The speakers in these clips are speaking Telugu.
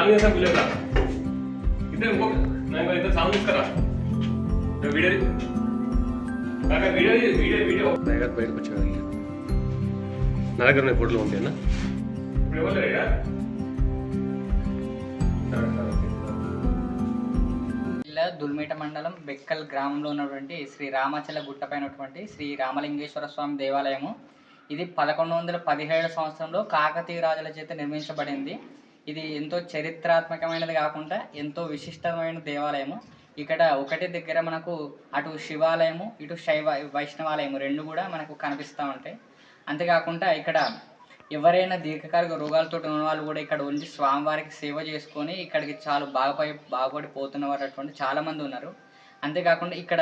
నాలుగు వేసా పిల్లరా ఇద్దరు ఇంకో నాకు ఇద్దరు సాంగ్ తీసుకురా వీడియో కాక వీడియో వీడియో వీడియో దగ్గర బయటకు వచ్చాడు నా దగ్గర ఉన్నాయి ఫోటోలు ఉంటాయన్నా ఇప్పుడు ఎవరు లేరా దుల్మేట మండలం బెక్కల్ గ్రామంలో ఉన్నటువంటి శ్రీ రామాచల గుట్టపైనటువంటి శ్రీ రామలింగేశ్వర స్వామి దేవాలయము. ఇది 1117 సంవత్సరంలో కాకతీయ రాజుల చేత నిర్మించబడింది. ఇది ఎంతో చరిత్రాత్మకమైనది కాకుండా ఎంతో విశిష్టమైన దేవాలయము. ఇక్కడ ఒకటి దగ్గర మనకు అటు శివాలయము ఇటు వైష్ణవాలయము రెండు కూడా మనకు కనిపిస్తూ ఉంటాయి. అంతేకాకుండా ఇక్కడ ఎవరైనా దీర్ఘకాలిక రోగాలతో ఉన్న వాళ్ళు కూడా ఇక్కడ ఉండి స్వామివారికి సేవ చేసుకొని ఇక్కడికి చాలా బాగుపడిపోతున్నటువంటి చాలామంది ఉన్నారు. అంతేకాకుండా ఇక్కడ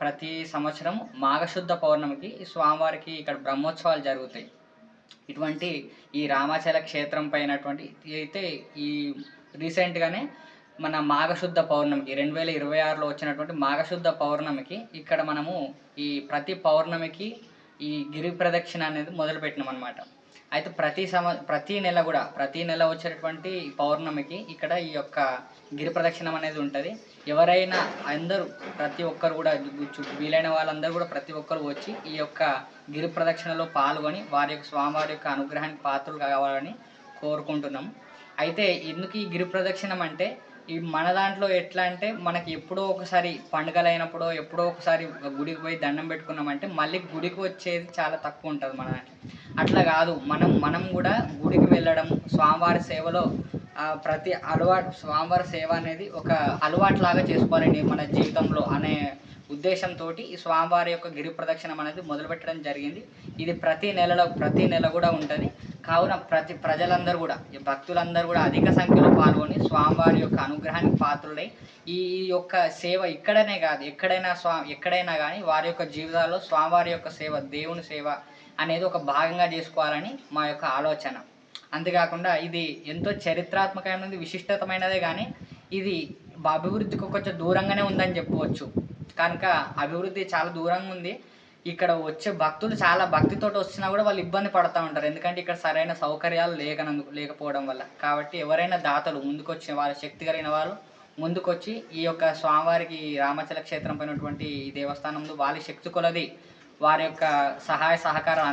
ప్రతి సంవత్సరం మాఘశుద్ధ పౌర్ణమికి ఈ స్వామివారికి ఇక్కడ బ్రహ్మోత్సవాలు జరుగుతాయి. ఇటువంటి ఈ రామాచల క్షేత్రం పైనటువంటి అయితే ఈ రీసెంట్గానే మన మాఘశుద్ధ పౌర్ణమికి 2026లో వచ్చినటువంటి మాఘశుద్ధ పౌర్ణమికి ఇక్కడ మనము ఈ ప్రతి పౌర్ణమికి ఈ గిరి ప్రదక్షిణ అనేది మొదలుపెట్టినాం అన్నమాట. అయితే ప్రతి నెల వచ్చేటటువంటి పౌర్ణమికి ఇక్కడ ఈ యొక్క గిరి ప్రదక్షిణం అనేది ఉంటుంది. ఎవరైనా ప్రతి ఒక్కరు కూడా వీలైన వాళ్ళందరూ కూడా ప్రతి ఒక్కరు వచ్చి ఈ యొక్క గిరి ప్రదక్షిణలో పాల్గొని స్వామివారి యొక్క అనుగ్రహానికి పాత్రలు కావాలని కోరుకుంటున్నాం. అయితే ఎందుకు ఈ గిరి ప్రదక్షిణం అంటే ఈ మన దాంట్లో ఎట్లా అంటే మనకి ఎప్పుడో ఒకసారి పండుగలు అయినప్పుడు ఎప్పుడో ఒకసారి గుడికి పోయి దండం పెట్టుకున్నామంటే మళ్ళీ గుడికి వచ్చేది చాలా తక్కువ ఉంటుంది మన దాంట్లో. అట్లా కాదు, మనం కూడా గుడికి వెళ్ళడం స్వామివారి సేవలో స్వామివారి సేవ అనేది ఒక అలవాటులాగా చేసుకోవాలండి మన జీవితంలో అనే ఉద్దేశంతో ఈ స్వామివారి యొక్క గిరి ప్రదక్షిణం అనేది మొదలుపెట్టడం జరిగింది. ఇది ప్రతి నెల కూడా ఉంటుంది. కావున ప్రజలందరూ కూడా భక్తులందరూ కూడా అధిక సంఖ్యలో పాల్గొని స్వామివారి యొక్క అనుగ్రహానికి పాత్రులై ఈ యొక్క సేవ ఇక్కడనే కాదు ఎక్కడైనా కానీ వారి యొక్క జీవితాల్లో స్వామివారి యొక్క సేవ దేవుని సేవ అనేది ఒక భాగంగా చేసుకోవాలని మా యొక్క ఆలోచన. అంతేకాకుండా ఇది ఎంతో చరిత్రాత్మకమైనది విశిష్టతమైనదే కానీ ఇది అభివృద్ధికి కొంచెం దూరంగానే ఉందని చెప్పవచ్చు. కనుక అభివృద్ధి చాలా దూరంగా ఉంది. ఇక్కడ వచ్చే భక్తులు చాలా భక్తితో వచ్చినా కూడా వాళ్ళు ఇబ్బంది పడుతూ ఉంటారు, ఎందుకంటే ఇక్కడ సరైన సౌకర్యాలు లేకపోవడం వల్ల. కాబట్టి ఎవరైనా దాతలు ముందుకొచ్చిన వాళ్ళ శక్తి కలిగిన వాళ్ళు ముందుకొచ్చి ఈ యొక్క స్వామివారికి రామాచల క్షేత్రం పైనటువంటి ఈ దేవస్థానంలో వాళ్ళ శక్తి కొలది వారి యొక్క సహాయ సహకారాలు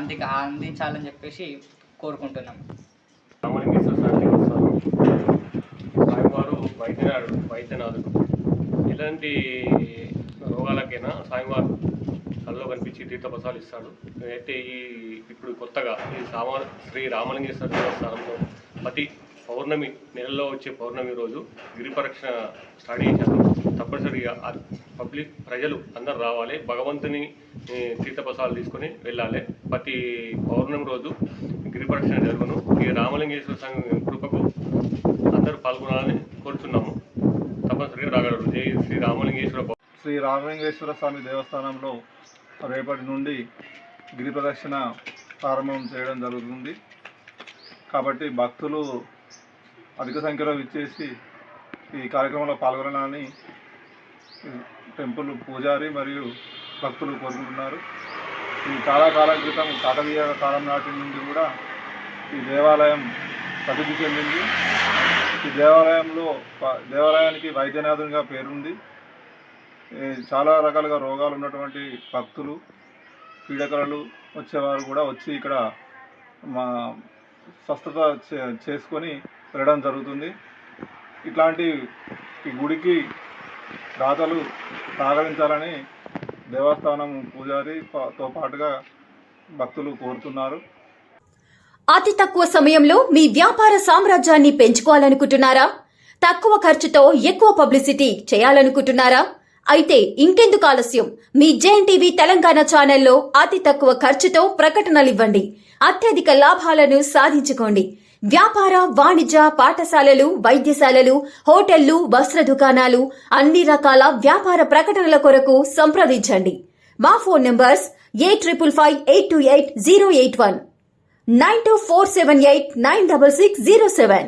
అందించాలని చెప్పేసి కోరుకుంటున్నాం. స్వామివారు వైద్యనాథుడు. ఎలాంటి రోగాలకైనా స్వామివారు కళ్ళలో కనిపించి తీర్థప్రసాదాలు ఇస్తాడు. అయితే ఇప్పుడు కొత్తగా ఈ శ్రీ రామలింగేశ్వర దేవస్థానంలో ప్రతి పౌర్ణమి నెలలో వచ్చే పౌర్ణమి రోజు గిరి ప్రదక్షిణ స్టార్ట్ చేశారు. తప్పనిసరిగా ప్రజలు అందరు రావాలి, భగవంతుని తీర్థప్రసాదాలు తీసుకొని వెళ్ళాలి. ప్రతి పౌర్ణమి రోజు గిరి ప్రదక్షిణ జరుగును. ఈ రామలింగేశ్వర స్వామి కృపకు అందరూ పాల్గొనాలని కోరుతున్నాము. తప్పనిసరిగా రాగలరు. జై శ్రీ రామలింగేశ్వర. శ్రీ రామలింగేశ్వర స్వామి దేవస్థానంలో రేపటి నుండి గిరి ప్రదక్షిణ ప్రారంభం చేయడం జరుగుతుంది. కాబట్టి భక్తులు అధిక సంఖ్యలో విచ్చేసి ఈ కార్యక్రమంలో పాల్గొనాలని టెంపుల్ పూజారి మరియు భక్తులు కోరుకుంటున్నారు. ఈ చాలా కాలం క్రితం కాకతీయ కాలం నాటి నుండి కూడా ఈ దేవాలయం ప్రసిద్ధి చెందింది. ఈ దేవాలయానికి వైద్యనాథునిగా పేరుంది. చాలా రకాలుగా రోగాలు ఉన్నటువంటి భక్తులు పీడకలలు వచ్చేవారు కూడా వచ్చి ఇక్కడ స్వస్థత చేసుకొని వెళ్ళడం జరుగుతుంది. ఇట్లాంటి ఈ గుడికి దాతలు సహకరించాలని దేవస్థానం పూజారితో పాటుగా భక్తులు కోరుతున్నారు. అతి తక్కువ సమయంలో మీ వ్యాపార సామ్రాజ్యాన్ని పెంచుకోవాలనుకుంటున్నారా? తక్కువ ఖర్చుతో ఎక్కువ పబ్లిసిటీ చేయాలనుకుంటున్నారా? అయితే ఇంకెందుకు ఆలస్యం? మీ జేఎన్టీవీ తెలంగాణ ఛానల్లో అతి తక్కువ ఖర్చుతో ప్రకటనలివ్వండి. అత్యధిక లాభాలను సాధించుకోండి. వ్యాపార వాణిజ్య పాఠశాలలు, వైద్యశాలలు, హోటళ్లు, వస్త్ర దుకాణాలు, అన్ని రకాల వ్యాపార ప్రకటనల కొరకు సంప్రదించండి. మా ఫోన్ నంబర్స్ 8558288081 9247896607.